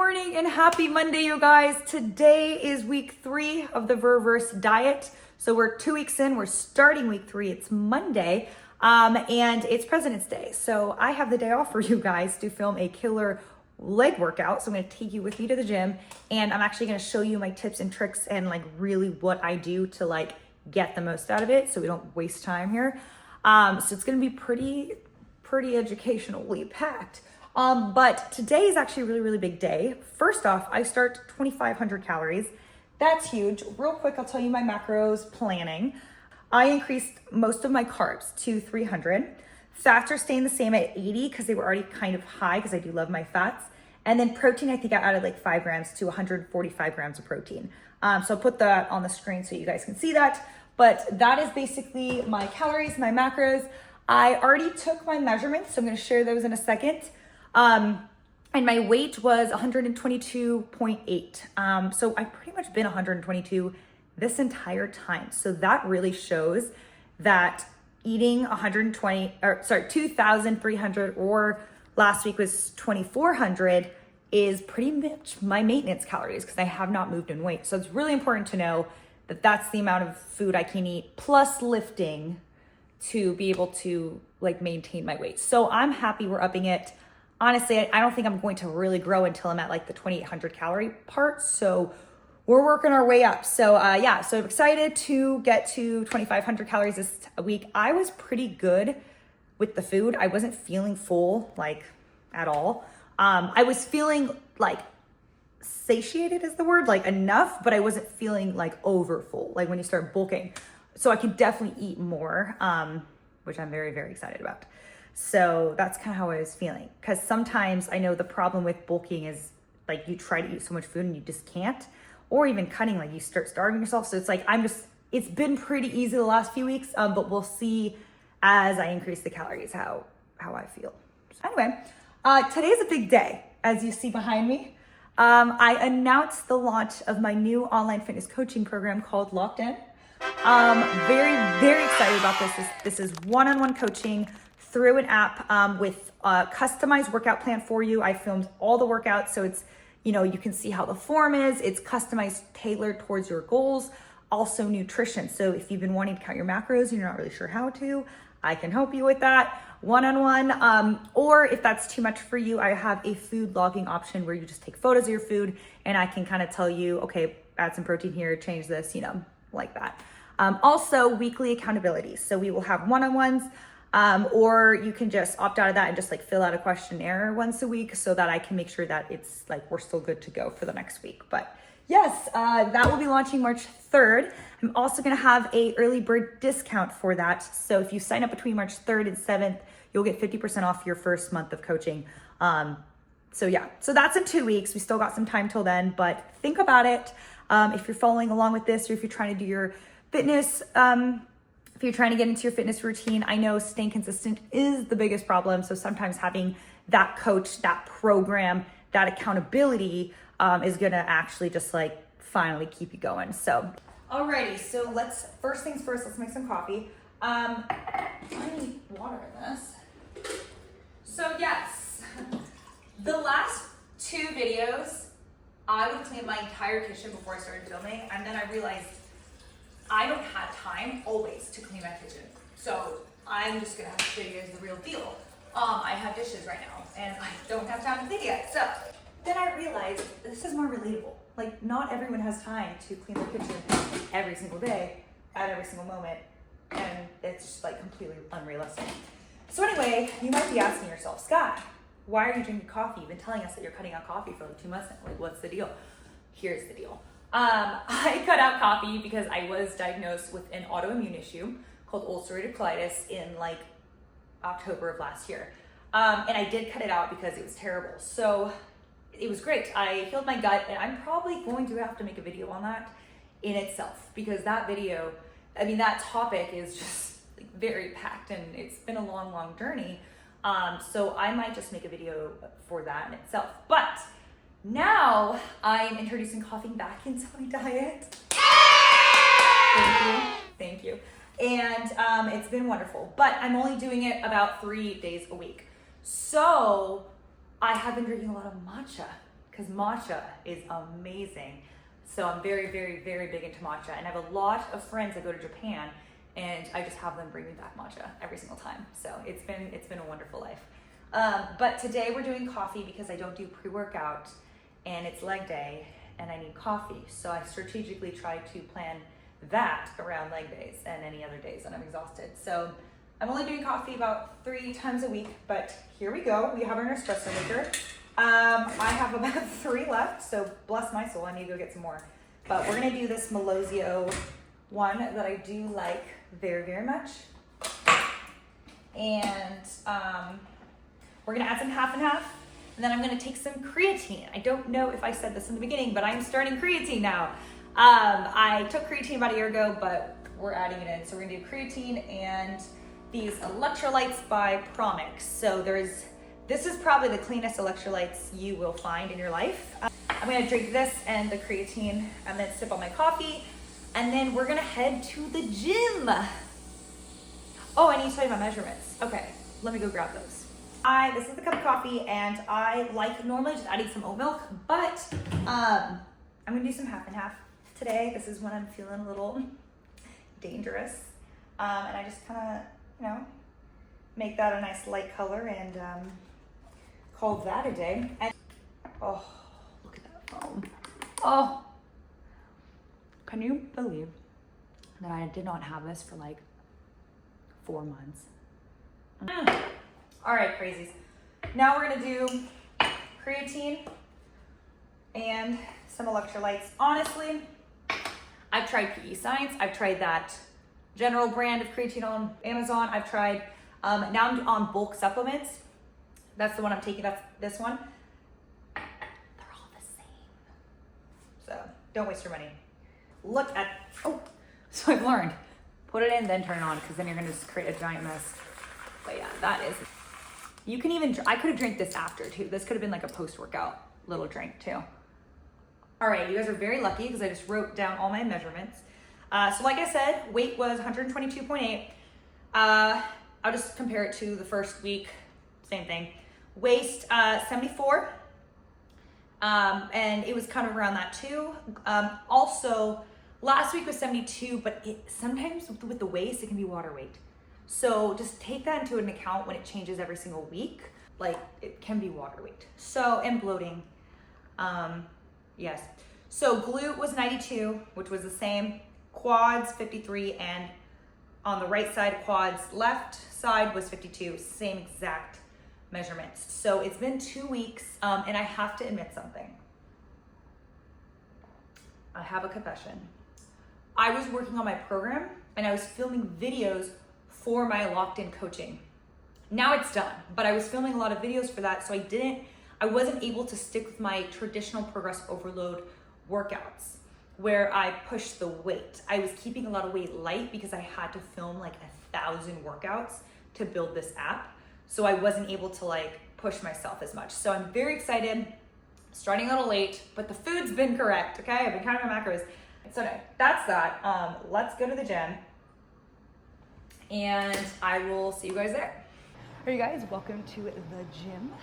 morning and happy Monday, you guys. Today is week 3 of the Reverse diet. So we're 2 weeks in, we're starting week 3. It's Monday and it's President's Day. So I have the day off for you guys to film a killer leg workout. So I'm gonna take you with me to the gym and I'm actually gonna show you my tips and tricks and like really what I do to like get the most out of it so we don't waste time here. So it's gonna be pretty educationally packed. But today is actually a really big day. First off, I start 2,500 calories. That's huge. Real quick, I'll tell you my macros planning. I increased most of my carbs to 300. Fats are staying the same at 80 because they were already kind of high because I do love my fats. And then protein, I think I added like 5 grams to 145 grams of protein. So I'll put that on the screen so you guys can see that. But that is basically my calories, my macros. I already took my measurements, so I'm gonna share those in a second. And my weight was 122.8. So I've pretty much been 122 this entire time. So that really shows that eating 2,300 or last week was 2,400 is pretty much my maintenance calories because I have not moved in weight. So it's really important to know that that's the amount of food I can eat plus lifting to be able to like maintain my weight. So I'm happy we're upping it. Honestly, I don't think I'm going to really grow until I'm at like the 2,800 calorie part. So we're working our way up. So yeah, so I'm excited to get to 2,500 calories this week. I was pretty good with the food. I wasn't feeling full like at all. I was feeling like satiated is the word, like enough, but I wasn't feeling like over full, like when you start bulking. So I can definitely eat more, which I'm very excited about. So that's kind of how I was feeling. Because sometimes I know the problem with bulking is like you try to eat so much food and you just can't. Or even cutting, like you start starving yourself. So it's like it's been pretty easy the last few weeks, but we'll see as I increase the calories how I feel. So anyway, today's a big day, as you see behind me. I announced the launch of my new online fitness coaching program called Locked In. Very excited about this. This is one-on-one coaching through an app with a customized workout plan for you. I filmed all the workouts, so it's, you know, you can see how the form is. It's customized, tailored towards your goals. Also nutrition. So if you've been wanting to count your macros and you're not really sure how to, I can help you with that one-on-one. Or if that's too much for you, I have a food logging option where you just take photos of your food and I can kind of tell you, okay, add some protein here, change this, you know, like that. Also weekly accountability. So we will have one-on-ones. Or you can just opt out of that and just like fill out a questionnaire once a week so that I can make sure that it's like we're still good to go for the next week. But yes, that will be launching March 3rd. I'm also going to have a early bird discount for that. So if you sign up between March 3rd and 7th, you'll get 50% off your first month of coaching. So yeah, so that's in 2 weeks. We still got some time till then, but think about it. If you're following along with this or if you're trying to do your fitness, if you're trying to get into your fitness routine, I know staying consistent is the biggest problem. So sometimes having that coach, that program, that accountability is gonna actually just like finally keep you going. So, alrighty, so first things first, let's make some coffee. I need water in this. So yes, the last 2 videos, I would clean my entire kitchen before I started filming. And then I realized I don't have time always to clean my kitchen. So I'm just gonna have to show you guys the real deal. I have dishes right now and I don't have time to clean yet. So then I realized this is more relatable. Like not everyone has time to clean their kitchen every single day at every single moment. And it's just like completely unrealistic. So anyway, you might be asking yourself, Scott, why are you drinking coffee? You've been telling us that you're cutting out coffee for like 2 months now. Like what's the deal? Here's the deal. I cut out coffee because I was diagnosed with an autoimmune issue called ulcerative colitis in like October of last year. And I did cut it out because it was terrible. So it was great. I healed my gut and I'm probably going to have to make a video on that in itself because that video, I mean, that topic is just like very packed and it's been a long journey. So I might just make a video for that in itself. But now I'm introducing coffee back into my diet. Thank you. And it's been wonderful, but I'm only doing it about 3 days a week. So I have been drinking a lot of matcha because matcha is amazing. So I'm very, very, very big into matcha, and I have a lot of friends that go to Japan, and I just have them bring me back matcha every single time. So it's been a wonderful life. But today we're doing coffee because I don't do pre-workout, and it's leg day, and I need coffee. So I strategically try to plan that around leg days and any other days when I'm exhausted. So I'm only doing coffee about 3 times a week, but here we go. We have our Nespresso maker. I have about 3 left, so bless my soul, I need to go get some more. But we're gonna do this Melozio one that I do like very, very much. And we're gonna add some half and half, and then I'm gonna take some creatine. I don't know if I said this in the beginning, but I'm starting creatine now. I took creatine about a year ago, but we're adding it in. So we're gonna do creatine and these electrolytes by Promix. So this is probably the cleanest electrolytes you will find in your life. I'm gonna drink this and the creatine and then sip on my coffee. And then we're gonna head to the gym. Oh, I need to tell you my measurements. Okay, let me go grab those. This is the cup of coffee, and I like normally just adding some oat milk, but I'm gonna do some half and half today. This is when I'm feeling a little dangerous. And I just kind of, make that a nice light color and call that a day. And, oh, look at that foam. Oh, can you believe that I did not have this for like 4 months? All right, crazies. Now we're gonna do creatine and some electrolytes. Honestly, I've tried PE Science. I've tried that general brand of creatine on Amazon. I've tried, now I'm on bulk supplements. That's the one I'm taking, that's this one. They're all the same. So don't waste your money. Look at, so I've learned, put it in, then turn it on, because then you're gonna just create a giant mess. But yeah, that is, you can even, I could have drank this after too. This could have been like a post-workout little drink too. All right, you guys are very lucky because I just wrote down all my measurements. So like I said, weight was 122.8. I'll just compare it to the first week, same thing. Waist, 74. And it was kind of around that too. Also, last week was 72, but sometimes with the waist, it can be water weight. So just take that into an account when it changes every single week. Like, it can be water weight. So, and bloating. Yes. So glute was 92, which was the same. Quads 53, and on the right side, quads left side was 52, same exact measurements. So it's been 2 weeks, and I have to admit something. I have a confession. I was working on my program, and I was filming videos for my locked-in coaching. Now it's done, but I was filming a lot of videos for that, so I wasn't able to stick with my traditional progressive overload workouts where I push the weight. I was keeping a lot of weight light because I had to film like 1,000 workouts to build this app. So I wasn't able to like push myself as much. So I'm very excited, starting a little late, but the food's been correct, okay? I've been counting my macros. So no, that's that. Let's go to the gym and I will see you guys there. All right, you guys, welcome to the gym.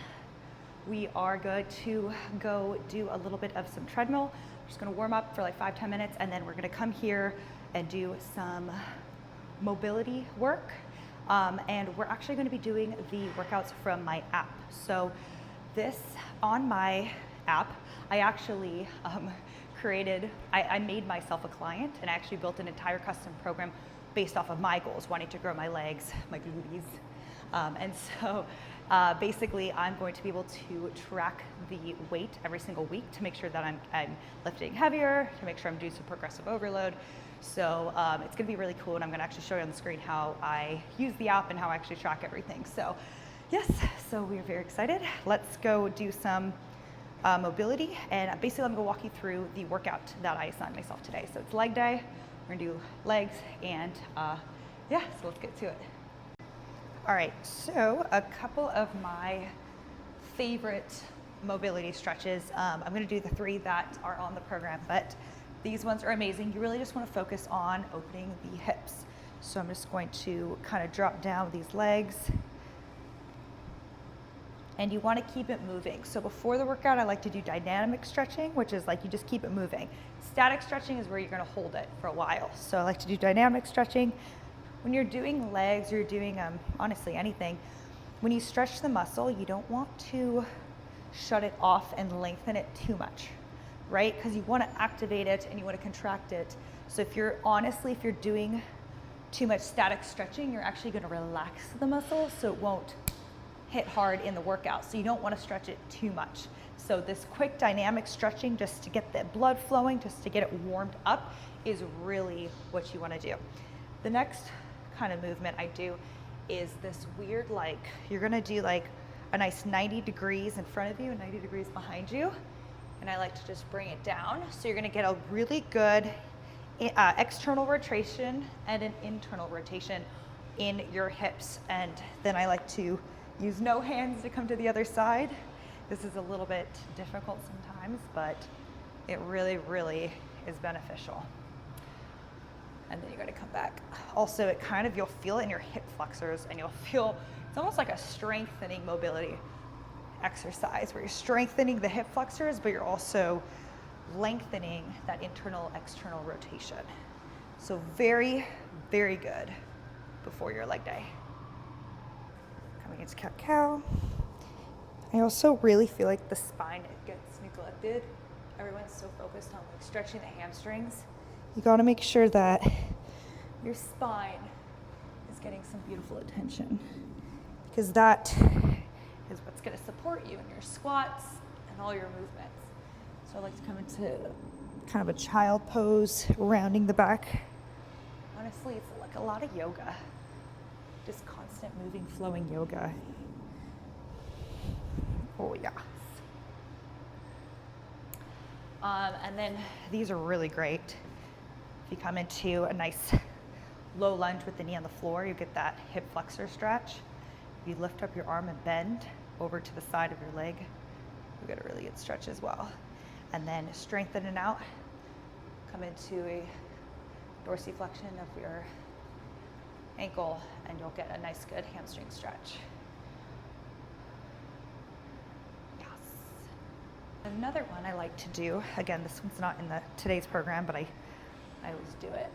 We are going to go do a little bit of some treadmill. We're just gonna warm up for like 5-10 minutes, and then we're gonna come here and do some mobility work. And we're actually gonna be doing the workouts from my app. So this, on my app, I actually I made myself a client, and I actually built an entire custom program based off of my goals, wanting to grow my legs, my glutes. And so basically I'm going to be able to track the weight every single week to make sure that I'm lifting heavier, to make sure I'm doing some progressive overload. So it's gonna be really cool, and I'm gonna actually show you on the screen how I use the app and how I actually track everything. So yes, so we're very excited. Let's go do some mobility, and basically I'm gonna walk you through the workout that I assigned myself today. So it's leg day, we're gonna do legs, and yeah, so let's get to it. All right, so a couple of my favorite mobility stretches. I'm gonna do the 3 that are on the program, but these ones are amazing. You really just wanna focus on opening the hips. So I'm just going to kind of drop down these legs and you want to keep it moving. So before the workout, I like to do dynamic stretching, which is like you just keep it moving. Static stretching is where you're going to hold it for a while. So I like to do dynamic stretching. When you're doing legs, you're doing honestly anything, when you stretch the muscle, you don't want to shut it off and lengthen it too much, right? Because you want to activate it and you want to contract it. So if you're doing too much static stretching, you're actually going to relax the muscle so it won't hit hard in the workout. So you don't want to stretch it too much. So this quick dynamic stretching just to get the blood flowing, just to get it warmed up is really what you want to do. The next kind of movement I do is this weird, like you're going to do like a nice 90 degrees in front of you and 90 degrees behind you. And I like to just bring it down. So you're going to get a really good external rotation and an internal rotation in your hips. And then I like to use no hands to come to the other side. This is a little bit difficult sometimes, but it really, really is beneficial. And then you're gonna come back. Also, you'll feel it in your hip flexors, and you'll feel, it's almost like a strengthening mobility exercise where you're strengthening the hip flexors, but you're also lengthening that internal, external rotation. So very, very good before your leg day. Coming into cat-cow. I also really feel like the spine, it gets neglected. Everyone's so focused on like stretching the hamstrings. You gotta make sure that your spine is getting some beautiful attention, because that is what's gonna support you in your squats and all your movements. So I like to come into kind of a child pose, rounding the back. Honestly, it's like a lot of yoga. Just constant moving, flowing yoga. Oh yeah. And then these are really great. If you come into a nice low lunge with the knee on the floor, you get that hip flexor stretch. If you lift up your arm and bend over to the side of your leg, you get a really good stretch as well. And then strengthen it out. Come into a dorsiflexion of your ankle, and you'll get a nice good hamstring stretch. Yes. Another one I like to do, again, this one's not in today's program, but I always do it.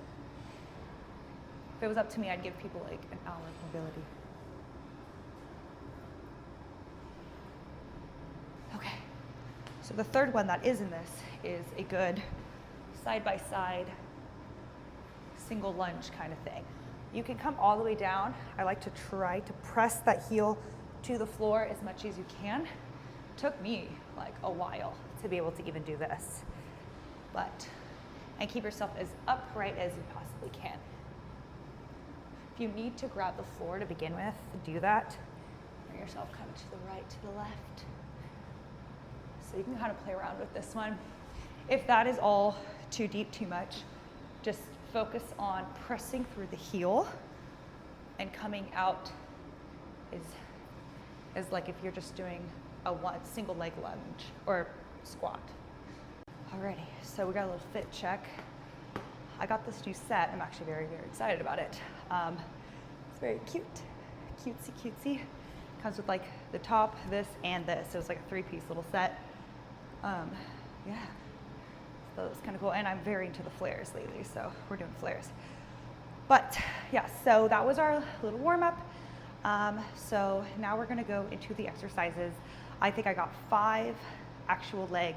If it was up to me, I'd give people like an hour of mobility. Okay, so the third one that is in this is a good side-by-side single lunge kind of thing. You can come all the way down. I like to try to press that heel to the floor as much as you can. It took me like a while to be able to even do this, and keep yourself as upright as you possibly can. If you need to grab the floor to begin with, do that. Bring yourself kind of to the right, to the left. So you can kind of play around with this one. If that is all too deep, too much, just focus on pressing through the heel, and coming out is like if you're just doing a single leg lunge or squat. Alrighty, so we got a little fit check. I got this new set. I'm actually very, very excited about it. It's very cute, cutesy, cutesy. Comes with like the top, this, and this. So it's like a 3-piece little set. Yeah, so it's kind of cool. And I'm very into the flares lately, so we're doing flares. But yeah, so that was our little warm up. So now we're gonna go into the exercises. I think I got 5 actual leg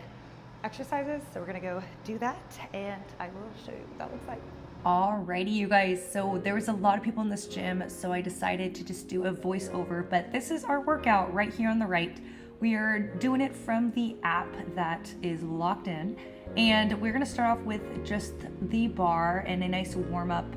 exercises. So we're gonna go do that, and I will show you what that looks like. Alrighty, you guys, so there was a lot of people in this gym, so I decided to just do a voiceover, but this is our workout right here on the right. We are doing it from the app that is locked in, and we're gonna start off with just the bar and a nice warm-up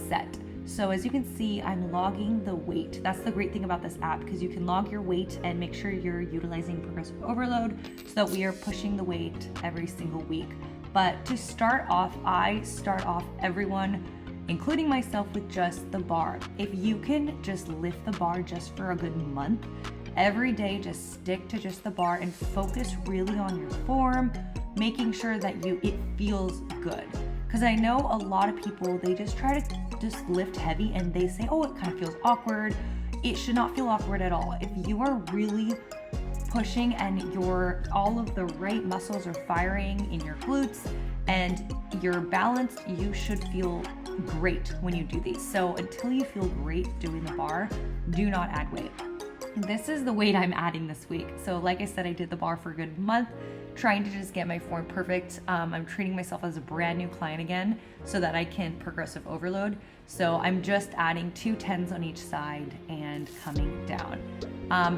set. So as you can see, I'm logging the weight. That's the great thing about this app, because you can log your weight and make sure you're utilizing progressive overload so that we are pushing the weight every single week. But to start off, I start off everyone, including myself, with just the bar. If you can just lift the bar just for a good month, every day just stick to just the bar and focus really on your form, making sure that it feels good. Because I know a lot of people, they just try to just lift heavy and they say, oh, it kind of feels awkward. it should not feel awkward at all. If you are really pushing and all of the right muscles are firing in your glutes and you're balanced, you should feel great when you do these. So until you feel great doing the bar, do not add weight. This is the weight I'm adding this week. So like I said, I did the bar for a good month, trying to just get my form perfect. I'm treating myself as a brand new client again so that I can progressive overload. So I'm just adding 2 10s on each side and coming down.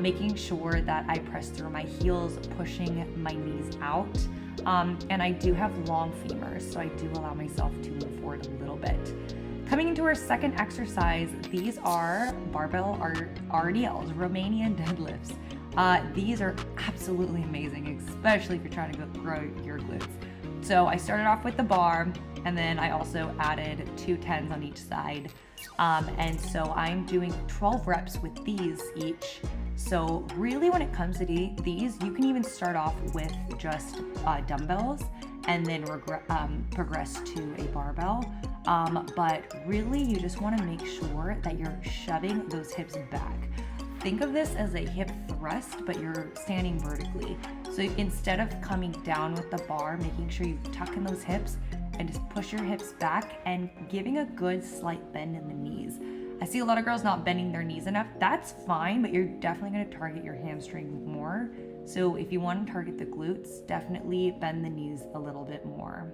Making sure that I press through my heels, pushing my knees out. And I do have long femurs, so I do allow myself to move forward a little bit. Coming into our second exercise, these are barbell RDLs, Romanian deadlifts. These are absolutely amazing, especially if you're trying to grow your glutes. So I started off with the bar, and then I also added 2 10s on each side. And so I'm doing 12 reps with these each. So really when it comes to these, you can even start off with just dumbbells and then progress to a barbell. But really you just wanna make sure that you're shoving those hips back. Think of this as a hip thrust, but you're standing vertically. So instead of coming down with the bar, making sure you tuck in those hips and just push your hips back and giving a good slight bend in the knees. I see a lot of girls not bending their knees enough. That's fine, but you're definitely gonna target your hamstring more. So if you want to target the glutes, definitely bend the knees a little bit more.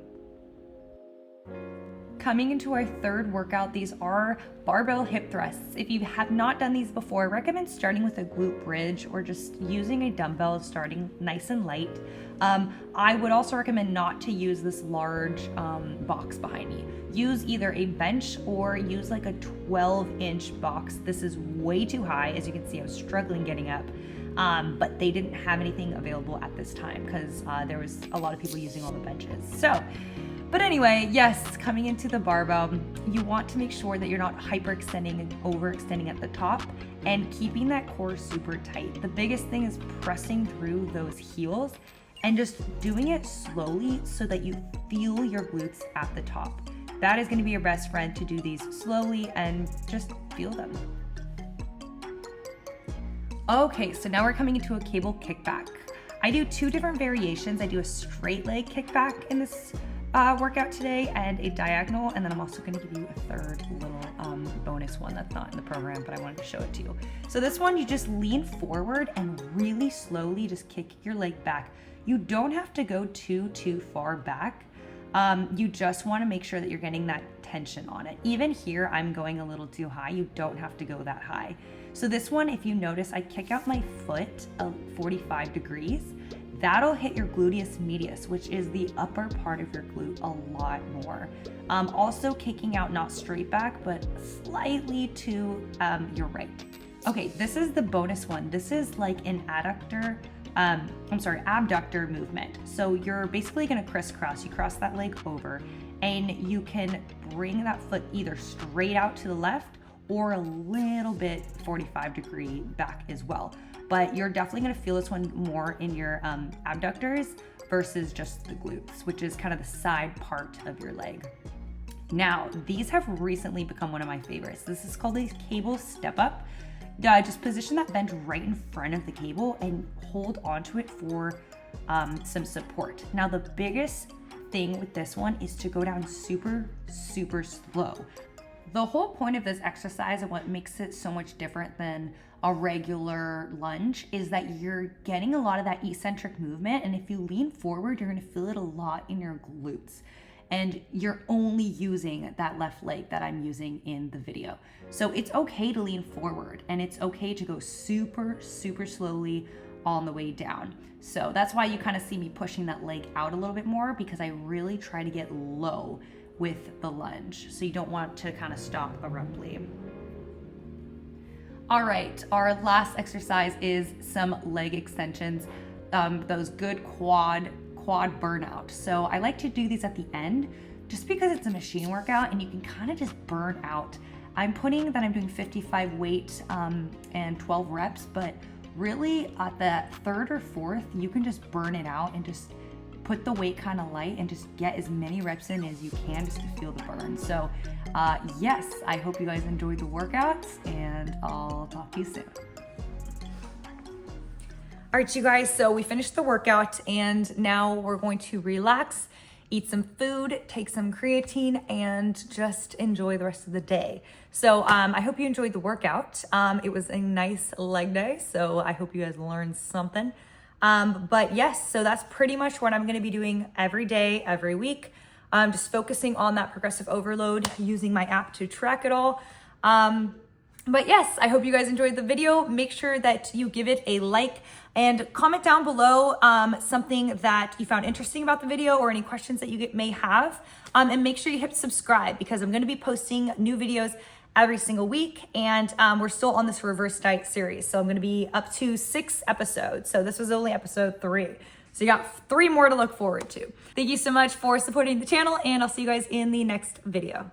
Coming into our third workout, these are barbell hip thrusts. If you have not done these before, I recommend starting with a glute bridge or just using a dumbbell, starting nice and light. I would also recommend not to use this large box behind me. Use either a bench or use like a 12-inch box. This is way too high. As you can see, I was struggling getting up. But they didn't have anything available at this time because there was a lot of people using all the benches. But anyway, yes, coming into the barbell, you want to make sure that you're not hyperextending and overextending at the top and keeping that core super tight. The biggest thing is pressing through those heels and just doing it slowly so that you feel your glutes at the top. That is going to be your best friend to do these slowly and just feel them. Okay, so now we're coming into a cable kickback. I do 2 different variations. I do a straight leg kickback in this workout today and a diagonal, and then I'm also going to give you a third little bonus one that's not in the program, but I wanted to show it to you. So this one, you just lean forward and really slowly just kick your leg back. You don't have to go too far back. You just want to make sure that you're getting that tension on it. Even here, I'm going a little too high. You don't have to go that high. So this one, if you notice, I kick out my foot 45 degrees. That'll hit your gluteus medius, which is the upper part of your glute, a lot more. Also kicking out not straight back, but slightly to your right. Okay, this is the bonus one. This is like an abductor movement. So you're basically gonna crisscross. You cross that leg over and you can bring that foot either straight out to the left or a little bit 45-degree back as well. But you're definitely gonna feel this one more in your abductors versus just the glutes, which is kind of the side part of your leg. Now, these have recently become one of my favorites. This is called a cable step up. Just position that bench right in front of the cable and hold onto it for some support. Now, the biggest thing with this one is to go down super slow. The whole point of this exercise and what makes it so much different than a regular lunge is that you're getting a lot of that eccentric movement, and if you lean forward, you're gonna feel it a lot in your glutes. And you're only using that left leg that I'm using in the video. So it's okay to lean forward and it's okay to go super slowly on the way down. So that's why you kind of see me pushing that leg out a little bit more, because I really try to get low with the lunge. So you don't want to kind of stop abruptly. All right, our last exercise is some leg extensions, those good quad burnout. So I like to do these at the end just because it's a machine workout and you can kind of just burn out. I'm putting that I'm doing 55 weight and 12 reps, but really at the third or fourth, you can just burn it out and just put the weight kind of light and just get as many reps in as you can just to feel the burn. So yes, I hope you guys enjoyed the workouts, and I'll talk to you soon. All right, you guys, so we finished the workout and now we're going to relax, eat some food, take some creatine, and just enjoy the rest of the day. So I hope you enjoyed the workout. It was a nice leg day, so I hope you guys learned something. But yes, so that's pretty much what I'm gonna be doing every day, every week. Just focusing on that progressive overload, using my app to track it all. But yes, I hope you guys enjoyed the video. Make sure that you give it a like and comment down below something that you found interesting about the video or any questions that you may have. And make sure you hit subscribe, because I'm gonna be posting new videos every single week, and we're still on this reverse diet series. So I'm gonna be up to 6 episodes. So this was only episode 3. So you got 3 more to look forward to. Thank you so much for supporting the channel, and I'll see you guys in the next video.